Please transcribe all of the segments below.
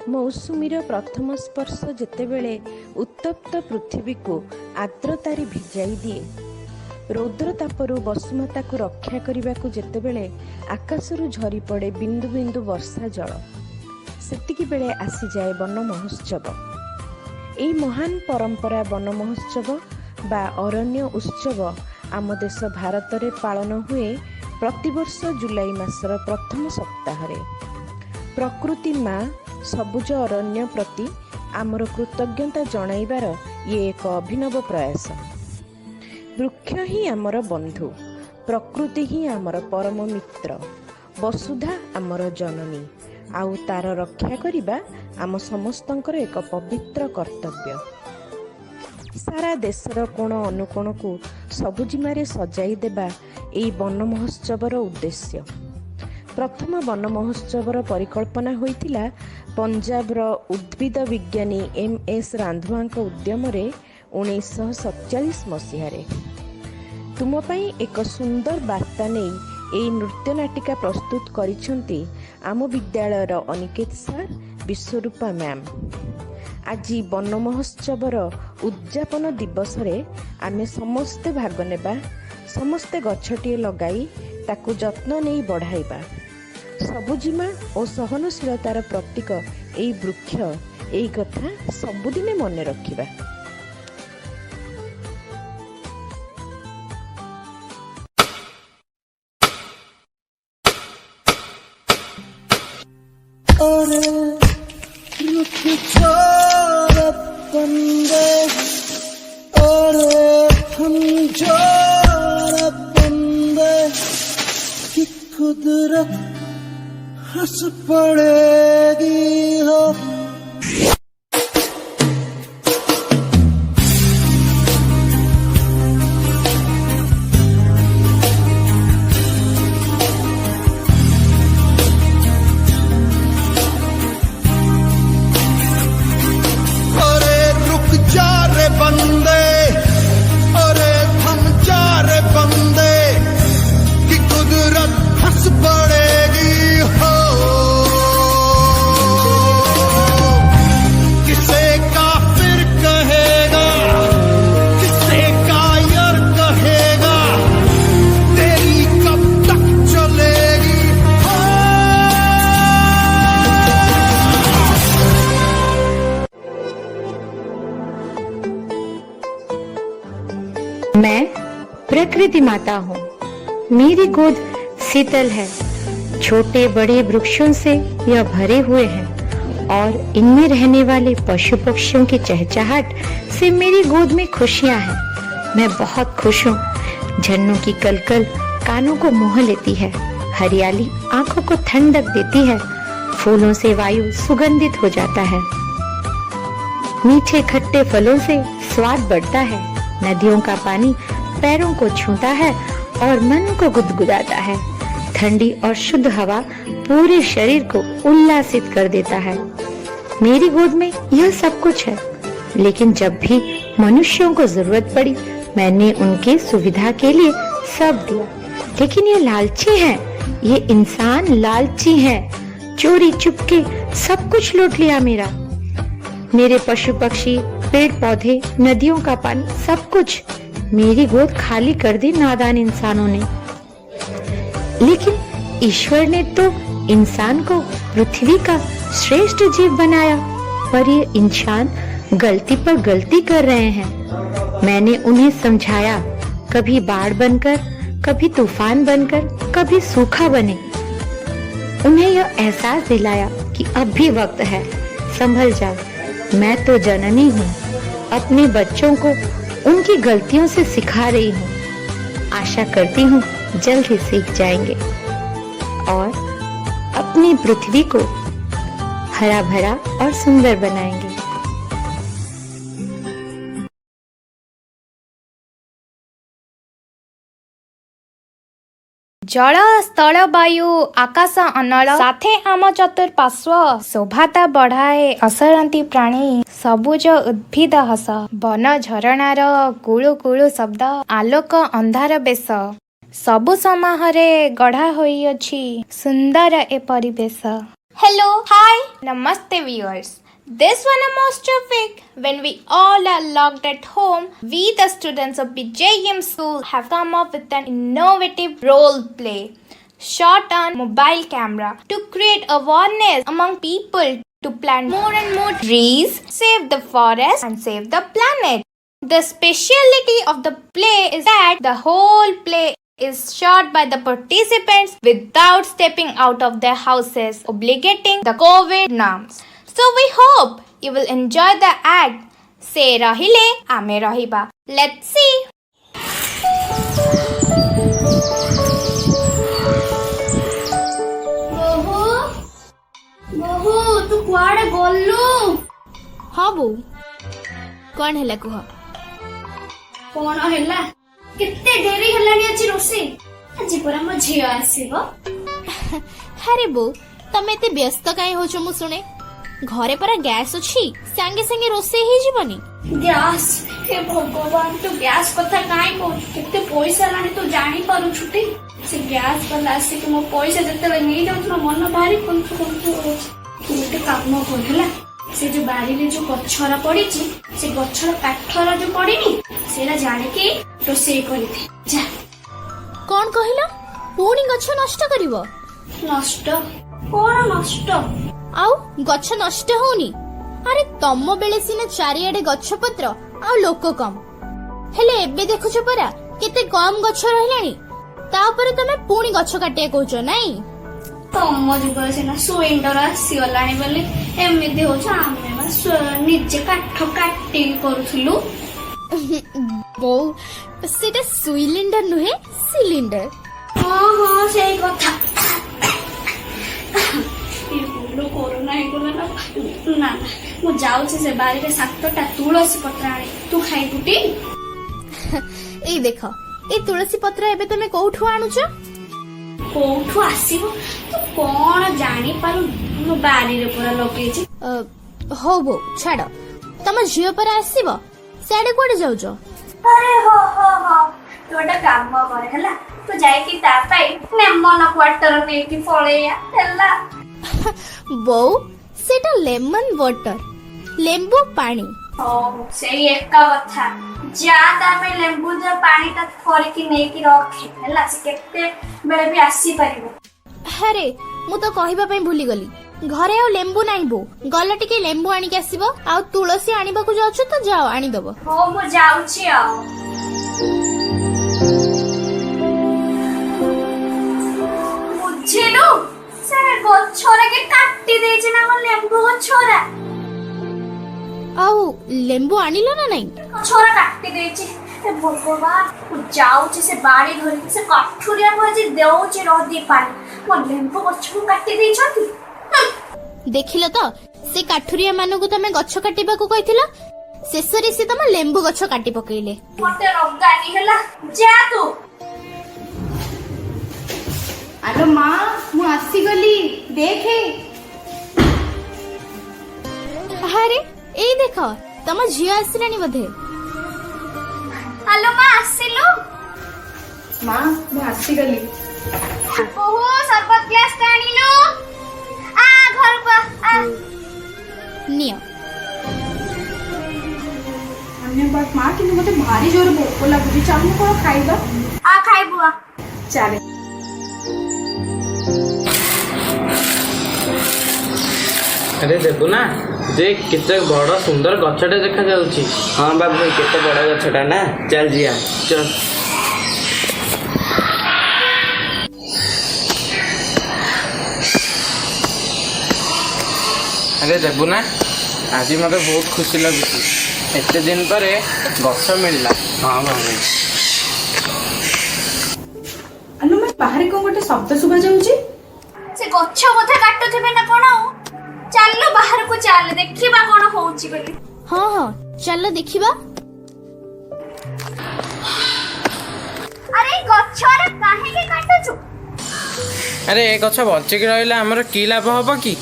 मौसुमीर प्रथम स्पर्श जेतेबेले उत्तप्त पृथ्वी को आर्द्रतारे भिजाई दिए, रौद्रतापरू वसुमता को रक्षा करने को जेतेबेले आकाशरू झरी पड़े बिंदु बिंदु वर्षा जल, सेतिकी बेले आसी जाए वन महोत्सव। यही महान परंपरा वन महोत्सव बा अरण्य उत्सव आम देश भारत में पालन हुए प्रतिवर्ष जुलाई मासर प्रथम सप्ताह। प्रकृति माँ सबुज अरण्य प्रति आमर कृतज्ञता जणाइबार ये एक अभिनव प्रयास। वृक्ष ही आमर बंधु, प्रकृति ही आमर परम मित्र, वसुधा आमर जननी, आउ तार रक्षा करिबा आम समस्तंकर एक पवित्र कर्तव्य। सारा देशर कोण अनुकोण को सबुजिमारे सजाई देबा एई वन महोत्सवर उद्देश्य। प्रथम वन महोत्सवर परिकल्पना होइतिला पंजाबर उद्भिद विज्ञानी MS रांधुआंक उद्यम 1947 मसीहारे। तुम पई एक सुंदर वार्ता नहीं एई नृत्य नाटिका प्रस्तुत करिसंती आम विद्यालयर अनिकेत सर, विश्वरूपा मैम। आज वन महोत्सवर उद्यापन दिवस रे आमे समस्ते भाग नेबा, समस्ते गछटिए लगाई ताकू जत्न नहीं बढ़ाइबा। सबुजिमा और सहनशीलतार प्रतीक एई वृक्ष, एई कथा सबुदिने मने रखिबा। कुदरत हंस पड़ेगी हो। अरे रुक जा रे बंदे, अरे थम जा रे बंदे, कि कुदरत हंस पड़ेगी हो। किसे काफिर कहेगा, किसे कायर कहेगा, तेरी कब तक चलेगी हो। मैं प्रकृति माता हूँ। मेरी गोद शीतल है, छोटे बड़े वृक्षों से यह भरे हुए हैं और इनमें रहने वाले पशु पक्षियों की चहचहाट से मेरी गोद में खुशियां हैं। मैं बहुत खुश हूँ। झरनों की कलकल कानों को मोह लेती है, हरियाली आंखों को ठंडक देती है, फूलों से वायु सुगंधित हो जाता है, मीठे खट्टे फलों से स्वाद बढ़ता है, नदियों का पानी पैरों को छूता है और मन को गुदगुदाता है, ठंडी और शुद्ध हवा पूरे शरीर को उल्लासित कर देता है। मेरी गोद में यह सब कुछ है, लेकिन जब भी मनुष्यों को जरूरत पड़ी मैंने उनकी सुविधा के लिए सब दिया। लेकिन ये लालची हैं, ये इंसान लालची हैं, चोरी चुपके सब कुछ लूट लिया मेरा। मेरे पशु पक्षी, पेड़ पौधे, नदियों का पानी, सब कुछ मेरी गोद खाली कर दी नादान इंसानों ने। लेकिन ईश्वर ने तो इंसान को पृथ्वी का श्रेष्ठ जीव बनाया, पर ये इंसान गलती पर गलती कर रहे हैं। मैंने उन्हें समझाया, कभी बाढ़ बनकर, कभी तूफान बनकर, कभी सूखा बने। उन्हें यह एहसास दिलाया कि अब भी वक्त है, संभल जा। मैं तो जननी हूँ, अपने बच्चों को उनकी गलतियों से सिखा रही हूँ। आशा करती हूँ जल्द ही सीख जाएंगे और अपनी पृथ्वी को हरा भरा और सुंदर बनाएंगे। जल स्थल वायु आकाश अनल साथे आम चतुर्पार्श्व शोभाता बढ़ाए असरंती प्राणी सबुज उद्भिद हस वन झरणार कुळु कुळु शब्द आलोक अंधार बेश सबु समाहरे गढ़ा होइअछि सुंदर ए परिवेश। Hello, hi, namaste viewers. This one is most traffic. When we all are locked at home, we the students of BJM school have come up with an innovative role play shot on mobile camera to create awareness among people to plant more and more trees, save the forest and save the planet. The speciality of the play is that the whole play is shot by the participants without stepping out of their houses, obligating the COVID norms. So we hope you will enjoy the act. Se rahile, ame rahiba. Let's see. ବହୁ ତୁ କୁଆଡେ ଗଲୁ? ହଁ ବୋଉ କଣ ହେଲା କୁହ। କଣ ହେଲା? କେତେ ଡେରି ହେଲାଣି ଆଜି ରୋଷେଇ। ଆଜି ପରା ମୋ ଝିଅ ଆସିବ। ଆରେ ବୋଉ ତମେ ଏତେ ବ୍ୟସ୍ତ କାହିଁ ହଉଛ ମୁଁ ଶୁଣେ। ଘରେ ପରା ଗ୍ୟାସ୍ ଅଛି, ସାଙ୍ଗେ ସାଙ୍ଗେ ରୋଷେଇ ହେଇଯିବନି। ଗ୍ୟାସ୍? ହେ ଭଗବାନ, ତୁ ଗ୍ୟାସ୍ କଥା କାହିଁ କହୁଛୁ? କେତେ ପଇସା ହେଲାଣି ତୁ ଜାଣିପାରୁଛୁ ଟି? ସେ ଗ୍ୟାସ୍ ବାଲା ଆସିକି ମୋ ପଇସା ଯେତେବେଳେ ନେଇଯାଉଥିଲା ମନ ଭାରି କୁନ୍ଥୁ କୁନ୍ଥୁ ହଉଛି। ତୁ ଗୋଟେ କାମ କର ହେଲା, ସେ ଯୋଉ ବାରିରେ ଯୋଉ ଗଛରା ପଡିଛି, ସେ ଗଛର କାଠରା ଯୋଉ ପଡିନି, ସେଇଟା ଜାଣିକି ରୋଷେଇ କରିଦେ ଯା। କଣ କହିଲ? ପୁଣି ଗଛ ନଷ୍ଟ କରିବ? ନଷ୍ଟ? କଣ ନଷ୍ଟ? ଆଉ ଗଛ ନଷ୍ଟ ହଉନି? ଆରେ ତମ ବେଳେ ସିନା ଚାରିଆଡେ ଗଛ ପତ୍ର ଆଉ ଲୋକ କମ, ହେଲେ ଏବେ ଦେଖୁଛ ପରା କେତେ କମ ଗଛ ରହିଲାଣି। ତାପରେ ତମେ ପୁଣି ଗଛ କାଟିବା କହୁଛ ନାଇଁ? ତମ ଯୁଗରେ ସିନା ସୁଇଣ୍ଡର ଆସିଗଲାଣି ବୋଲି ଏମିତି ହଉଛି। ଆମେ ନିଜେ କାଠ କାଟି କରୁଥିଲୁ। ବୋଉ ସେଟା ସୁଇଲିଣ୍ଡର ନୁହେଁ, ସିଲିଣ୍ଡର। ହଁ ହଁ ସେଇ କଥା। କୋରୋନା ହେଇଗଲା ନା। ନା ମୁଁ ଯାଉଛି ସେ ବାରିରେ 7ଟା ତୁଳସୀ ପତ୍ର ଆଣି ତୁ ଖାଇବୁ ଟି? ଏଇ ଦେଖ, ଏଇ ତୁଳସୀ ପତ୍ର ଏବେ ତମେ କୋଉଠୁ ଆଣୁଛ? କୋଉଠୁ ଆସିବ? ତୁ କଣ ଜାଣିପାରୁନୁ? ମୁଁ ବାରିରେ ପୁରା ଲଗେଇଛି। ହଉ ବୋଉ ଛାଡ, ତମ ଝିଅ ପରା ଆସିବ, ସିଆଡେ କୁଆଡେ ଯାଉଛ? ଆରେ ହଁ ହଁ ହଁ, ତୁ ଗୋଟେ କାମ କରେ ହେଲା, ତୁ ଯାଇକି ତା ପାଇଁ ଲେମନ ୱାଟର ନେଇକି ପଳେଇଆ ହେଲା। ବୋଉ ସେଟା ଲେମନ ୱାଟର, ଲେମ୍ବୁ ପାଣି। ହଉ ସେଇ ଏକା କଥା। ଯା ତା ପାଇଁ ଲେମ୍ବୁ ଯା ପାଣିଟା କରିକି ନେଇକି ରଖେ ହେଲା, ସେ କେତେବେଳେ ବି ଆସିପାରିବ। ଆରେ ମୁଁ ତ କହିବା ପାଇଁ ଭୁଲିଗଲି, ଘରେ ଆଉ ଲେମ୍ବୁ ନାହିଁ ବୋଉ। ଗଲ ଟିକେ ଲେମ୍ବୁ ଆଣିକି ଆସିବ। ଆଉ ତୁଳସୀ ଆଣିବାକୁ ଯାଉଛ ତ ଯାଅ ଆଣିଦବ। ହଉ ମୁଁ ଯାଉଛି। ଆଉ ବୁଝିଲୁ, ସେ ଗଛରା କି କାଟି ଦେଇଛି ନା ମୋ ଲେମ୍ବୁ ଗଛରା। ଆଉ ଲେମ୍ବୁ ଆଣିଲ ନା ନାଇଁ? ଗଛରା କାଟି ଦେଇଛି। ଏ ଭଗବାନ, ମୁଁ ଯାଉଛି ସେ ବାଡ଼ି ଧରିକି ସେ କାଠୁରିଆକୁ ଆଜି ଦେଉଛି ରଦି ପାଣି। ମୋ ଲେମ୍ବୁ ଗଛକୁ କାଟି ଦେଇଛନ୍ତି। ଦେଖିଲ ତ, ସେ କାଠୁରିଆ ମାନଙ୍କୁ ତମେ ଗଛ କାଟିବାକୁ କହିଥିଲ, ଶେଷରେ ସେ ତମ ଲେମ୍ବୁ ଗଛ କାଟି ପକେଇଲେ। ମତେ ରଗାନି ହେଲା, ଯା ତୁ। ଆଲୋ ମା, ମୁଁ ଆସିଗଲି, ଦେଖେ। ଆରେ ଏଇ ଦେଖ, ତମ ଝିଅ ଆସିଲାଣି ବୋଧେ। ଆଲୋ ମା, ଆସିଲୁ? ମା, ମୁଁ ଆସିଗଲି। ଓହୋ, ସରବତ ଗ୍ଲାସ ଆଣିଲୁ। ଆ ଘରକୁ ଆ। ନିଅ। ଧନ୍ୟବାଦ ମା, କିନ୍ତୁ ମତେ ଭାରି ଜୋର ଭୋକ ଲାଗୁଛି। ଚାଲୁ କଣ ଖାଇବା? ଆ ଖାଇବୁ ଆ। ଚାଲେ। ଆରେ ଦେବୁ ନା, देख केते बड़ सुंदर गछटे देखा जाउची। हाँ बाबू भाई केते बड़ा गछटा ना, चल जिया चल। अरे देबू ना, आज मत बहुत खुशी लगुच। एत दिन पर गछ मिलला। हाँ बाबू। अनु मैं बाहर को गोटे शब्द सुबा जाउची। से गछ बोधे काटुथिबे ना कोन? चालो बाहर को चाल, देखिबा कोन होउची बोली। हाँ हाँ चल देखिबा। अरे गछरा काहे के काटुछु? अरे ए गछ बंचिक रहिला हमर की लाभ हबो की?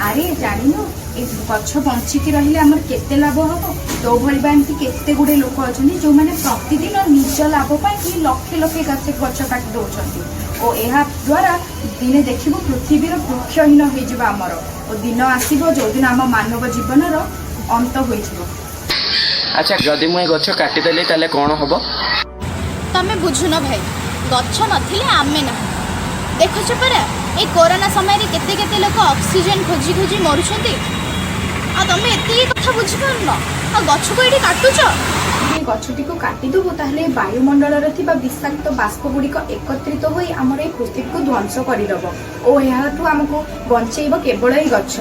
अरे जानिनो, ए गछ बंचिक रहिले हमर केते लाभ हबो। तो भली बांती केते गुडे लोक अछनी जो माने प्रतिदिन निज लाभ पाई कि लखे लखे गछ काटी दउछंती। ओ ओ ଏହା द्वारा दिने देखिबु पृथ्वीर वृक्षहीन होइजिब आमर ओ दिन आसीबो जो दिन आम मानव जीवनर अंत होइजिबो। अच्छा जदि मुझे गछ काटिदेली ताले कौन हम? तमे बुझुन भाई, गछ नथिले आमे ना। देखुछ परा ए कोरोना समय रे केते केते लोक ऑक्सीजन खोजी खोजी मरुछंती, आ तमे एते कथा बुझी पारन आ गछ को एठी काटुछ। ये गछटी को काटिदेबु ताहले वायुमंडल थिबा विषाक्त बाष्प गुड़िक एकत्रित होई हमर ए पृथ्वी को ध्वंस करिदब ओ एहाठू हमको बंचेइब केवल ए गछ।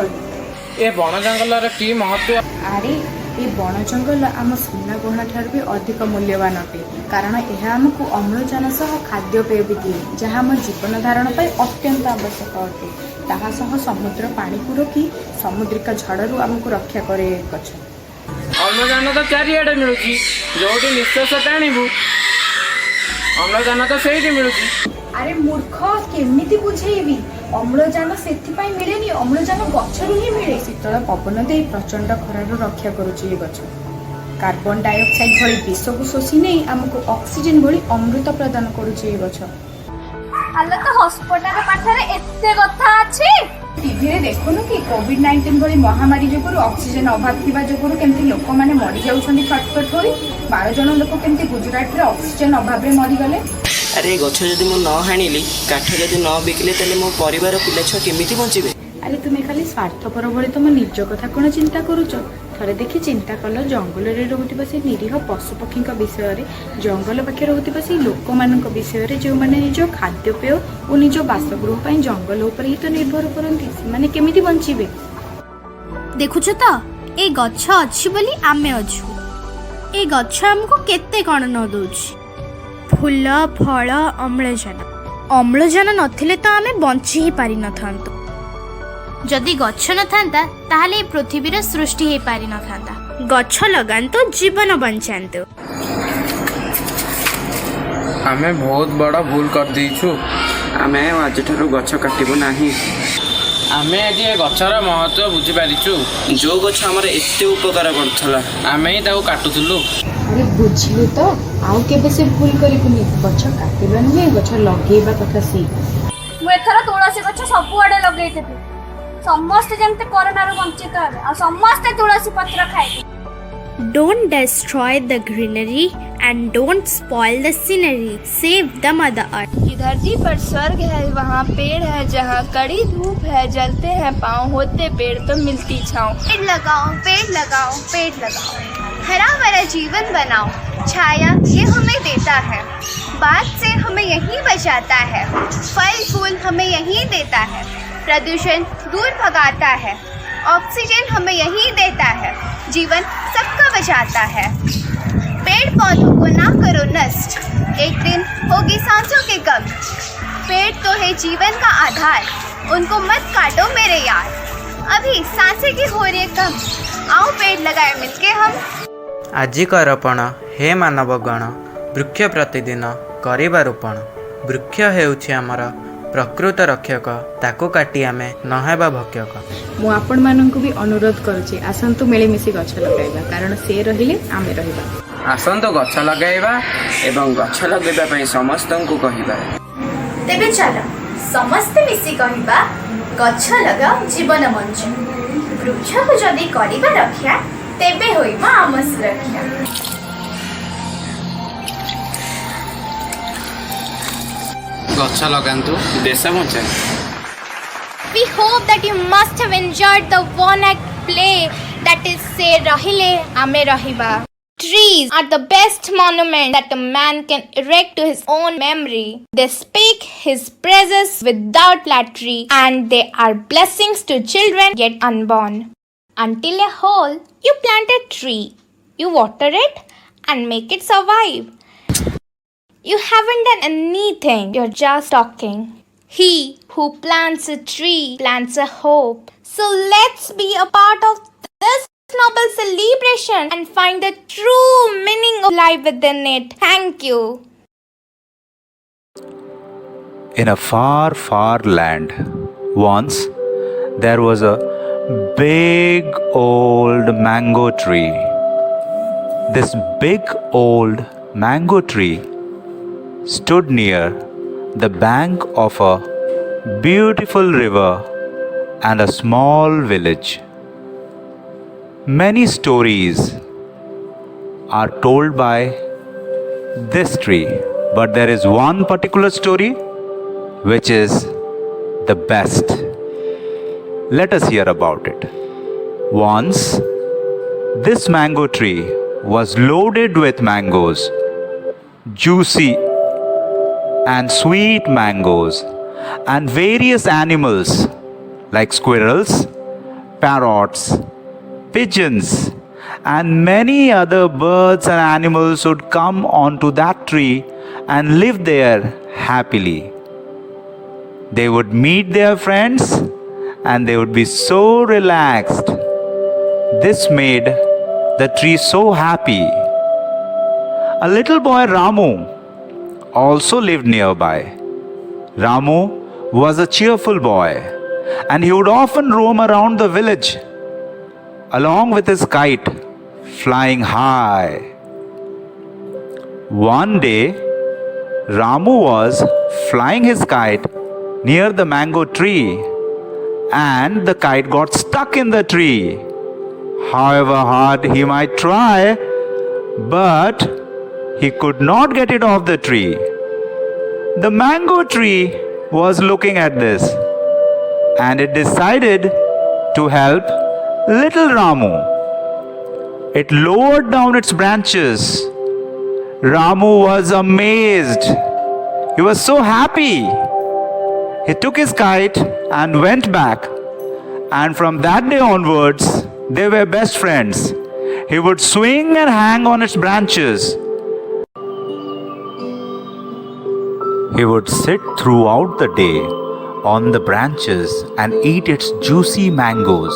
ए बन जंगल की महत्व? अरे ये बन जंगल आम सुना गहना ठार भी अधिक मूल्यवान अटे, कारण यह आमको अम्लजान सह खाद्यपेय भी दिए जहाँ आम जीवन धारण पर अत्यंत आवश्यक अटे। ताहा सह समुद्र पानी को रोकी समुद्रिक झड़ू आमको रक्षा करे गछ। अम्लजान तो चारिआडे मिलुची, जोटी निश्वास टाणीबू अम्लजान तो सेठी मिलुची। अरे मूर्ख केमिति बुझेइबी, अम्लजान सेथिपाई मिलेनी, अम्लजान गछरु ही मिले। शीतल पवन दे प्रचंड खरारु रक्षा करूची ये गछ। कार्बन डाइऑक्साइड भली विष को शोषी नहीं आमको ऑक्सीजन भली अमृत प्रदान करूची ये गछ। आले तो हॉस्पिटल पाखरे एते कथा अछि। टीवी रे देखुनु कि कोविड-19 भली महामारी जोगुरु ऑक्सीजन अभाव थिबा जोगुरु केमति लोक माने मरि जाउछन्ती छटपट होई। 12 जन लोक केमति गुजरात रे ऑक्सीजन अभाव रे मरि गले। अरे गछ जदि मु न हाणिली काठ जदि न बिकले ताले मो परिवार पिला छुआ केमिति बंचिबे? अरे तुमे खाली स्वार्थपर भली तुम निज कथा कोन चिंता करूछ? थरे देखि चिंता कल जंगल रे रहउतिबा से निरीह पशु पक्षी विषय रे, जंगल पाखे रहउतिबा से लोक मानक विषय रे जो माने निज खाद्यपेय और निज बासगृह पई जंगल ऊपर ही तो निर्भर करंती, से माने केमिति बंचिबे? देखुछ तो ए गछ अछि बोली आमे अछु। ए गछ हमको केते कोन न दोछि, फूल फल अम्लजान। अम्लजान नथिले तो आमे बंची ही पारि न थांतो। जदि गछ न थांता ताहले पृथ्वीर सृष्टि हे पारि न थांता। गछ लगांतो जीवन बंचांतो। आमे बहुत बड़ा भूल कर दीछु। आमे आज ठारू गछ काटिबो नाही। आमे आज ए गछर महत्व बुझी पारिछु। जो गछ हमर एते उपकार करथला आमे ही ताऊ काटुथुलु। अरे बुझिलु तो आउ केबे से भूल करिबुनी। गछ काटिबा नहीं गछ लगेबा कथा सी। मु एथरा तुलसी गछ सब आडे लगेइ देबी, समस्त जेमते कोरोना रो वंचित हेबे आ समस्त तुलसी पत्र खाइबे। Don't destroy the greenery and don't spoil the scenery. Save the mother earth. धरती पर स्वर्ग है, वहाँ पेड़ है, जहाँ कड़ी धूप है, जलते हैं पाँव, होते पेड़ तो मिलती छाँव। पेड़ लगाओ पेड़ लगाओ पेड़ लगाओ, हरा भरा जीवन बनाओ। छाया ये हमें देता है, बात से हमें यही बचाता है, फल फूल हमें यही देता है, प्रदूषण दूर भगाता है, ऑक्सीजन हमें यही देता है, जीवन सबका बचाता है। पेड़ पौधों को ना करो नष्ट, एक दिन होगी सांसों की कम। पेड़ तो है जीवन का आधार, उनको मत काटो मेरे यार, अभी सांसें की हो रही कम। आओ पेड़ लगाए मिलके हम। आजिका रोपण हे मानवगण, वृक्ष प्रतिदिन करिबा रोपण। वृक्ष हेउछि आमर प्रकृत रक्षक, ताको काटी आमे नहेबा भक्षक। मु आपण माननकु भी अनुरोध करूची, आसंतु मिलेमिशि गछ लगाइबा, कारण से रहिले आमे रहिबा। आसंतु गछ लगाइबा एवं गछ लगेबा पई समस्तंकु कहिबा। तेबे चलो समस्त मिसी कहिबा, गछ लगाओ जीवन बंचो। वृक्ष को जदि करिबा रक्षा, तेबे होइबा आम सुरक्षा। गछ लगांतु देश बंचाए। We hope that you must have enjoyed the one-act play that is say Rahile Ame Rahiba. Trees are the best monument that a man can erect to his own memory. They speak his praises without flattery, and they are blessings to children yet unborn. Until a whole, you plant a tree, you water it and make it survive. You haven't done anything, you're just talking. He who plants a tree plants a hope. So let's be a part of this noble celebration and find the true meaning of life within it. Thank you. In a far, far land, once there was a big old mango tree. This big old mango tree stood near the bank of a beautiful river and a small village. Many stories are told by this tree, but there is one particular story which is the best. Let us hear about it. Once, this mango tree was loaded with mangoes, juicy and sweet mangoes, and various animals like squirrels, parrots, pigeons, and many other birds and animals would come onto that tree and live there happily. They would meet their friends and they would be so relaxed. This made the tree so happy. A little boy Ramu also lived nearby. Ramu was a cheerful boy and he would often roam around the village along with his kite flying high. One day, Ramu was flying his kite near the mango tree and the kite got stuck in the tree. However hard he might try, but he could not get it off the tree. The mango tree was looking at this and it decided to help little Ramu. It lowered down its branches. Ramu was amazed. He was so happy. He took his kite and went back. And from that day onwards, they were best friends. He would swing and hang on its branches. He would sit throughout the day on the branches and eat its juicy mangoes.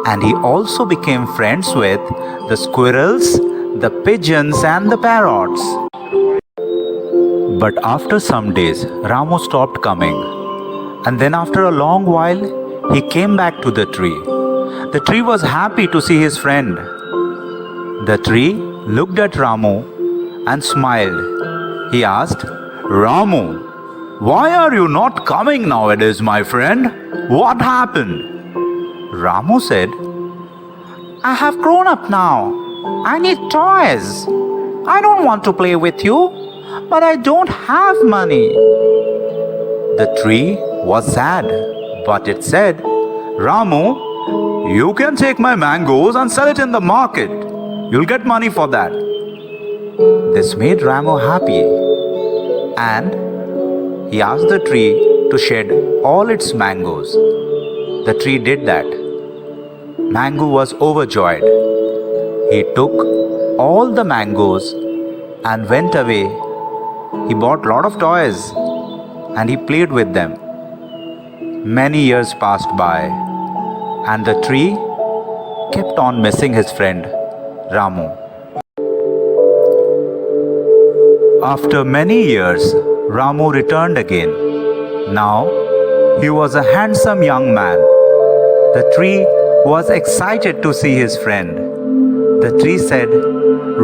And he also became friends with the squirrels, the pigeons, and the parrots. But after some days, Ramu stopped coming. And then after a long while, he came back to the tree. The tree was happy to see his friend. The tree looked at Ramu and smiled. He asked, "Ramu, why are you not coming nowadays, my friend? What happened?" Ramu said, "I have grown up now. I need toys. I don't want to play with you, but I don't have money." The tree was sad, but it said, "Ramu, you can take my mangoes and sell it in the market. You'll get money for that." This made Ramu happy, and he asked the tree to shed all its mangoes. The tree did that. Mango was overjoyed. He took all the mangoes and went away. He bought a lot of toys and he played with them. Many years passed by and the tree kept on missing his friend Ramu. After many years, Ramu returned again. Now he was a handsome young man. The tree was excited to see his friend. The tree said,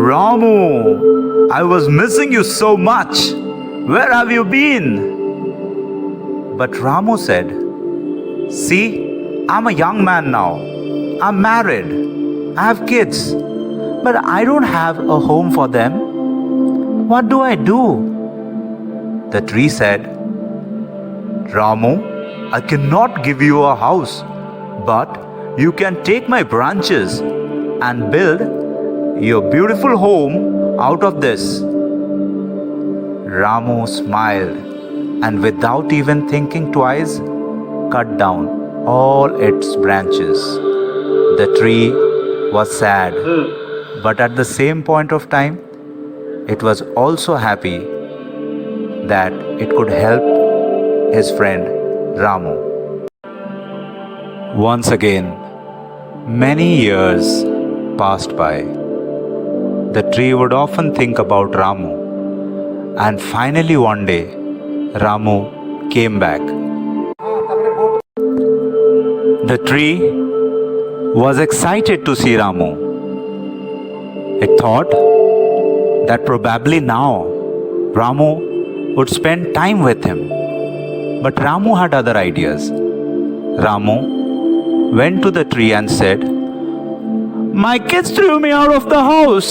"Ramu, I was missing you so much. Where have you been?" But Ramu said, "See, I'm a young man now. I'm married. I have kids, but I don't have a home for them. What do I do?" The tree said, "Ramu, I cannot give you a house, but you can take my branches and build your beautiful home out of this." Ramu smiled and without even thinking twice, cut down all its branches. The tree was sad, but at the same point of time, it was also happy that it could help his friend Ramu. Once again, many years passed by. The tree would often think about Ramu, and finally one day, Ramu came back. The tree was excited to see Ramu. It thought that probably now Ramu would spend time with him. But Ramu had other ideas. Ramu went to the tree and said, "My kids threw me out of the house.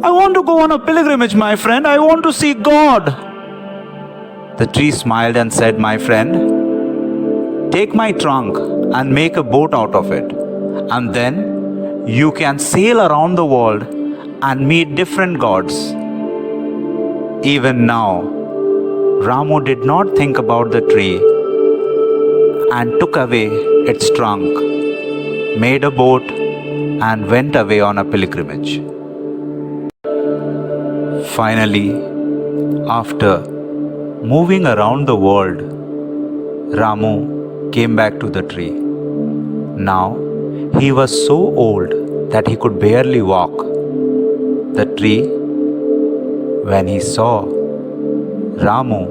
I want to go on a pilgrimage, my friend. I want to see God." The tree smiled and said, "My friend, take my trunk and make a boat out of it, and then you can sail around the world and meet different gods." Even now, Ramu did not think about the tree and took away its trunk, made a boat, and went away on a pilgrimage. Finally, after moving around the world, Ramu came back to the tree. Now, he was so old that he could barely walk. The tree, when he saw Ramu,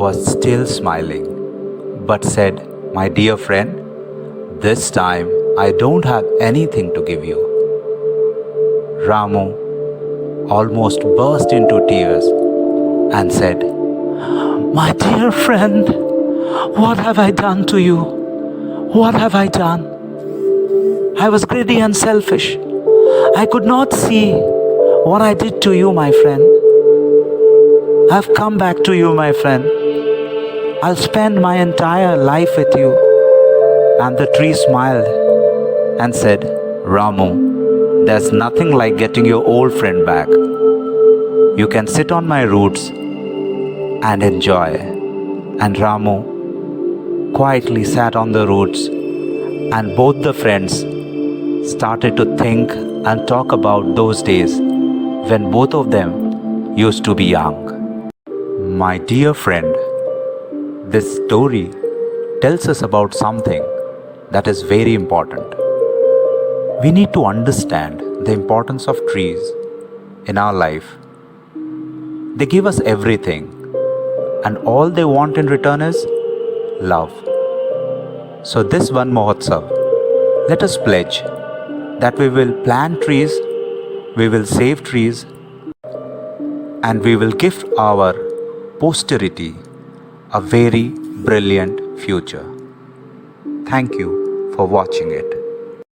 was still smiling, but said, "My dear friend, this time I don't have anything to give you." Ramu almost burst into tears and said, "My dear friend, what have I done to you? What have I done? I was greedy and selfish. I could not see what I did to you, my friend. I've come back to you, my friend. I'll spend my entire life with you." And the tree smiled and said, "Ramu, there's nothing like getting your old friend back. You can sit on my roots and enjoy." And Ramu quietly sat on the roots, and both the friends started to think and talk about those days when both of them used to be young. My dear friend, this story tells us about something that is very important. We need to understand the importance of trees in our life. They give us everything, and all they want in return is love. So this one Mahotsav, let us pledge that we will plant trees, we will save trees, and we will give our posterity a very brilliant future. Thank you for watching it.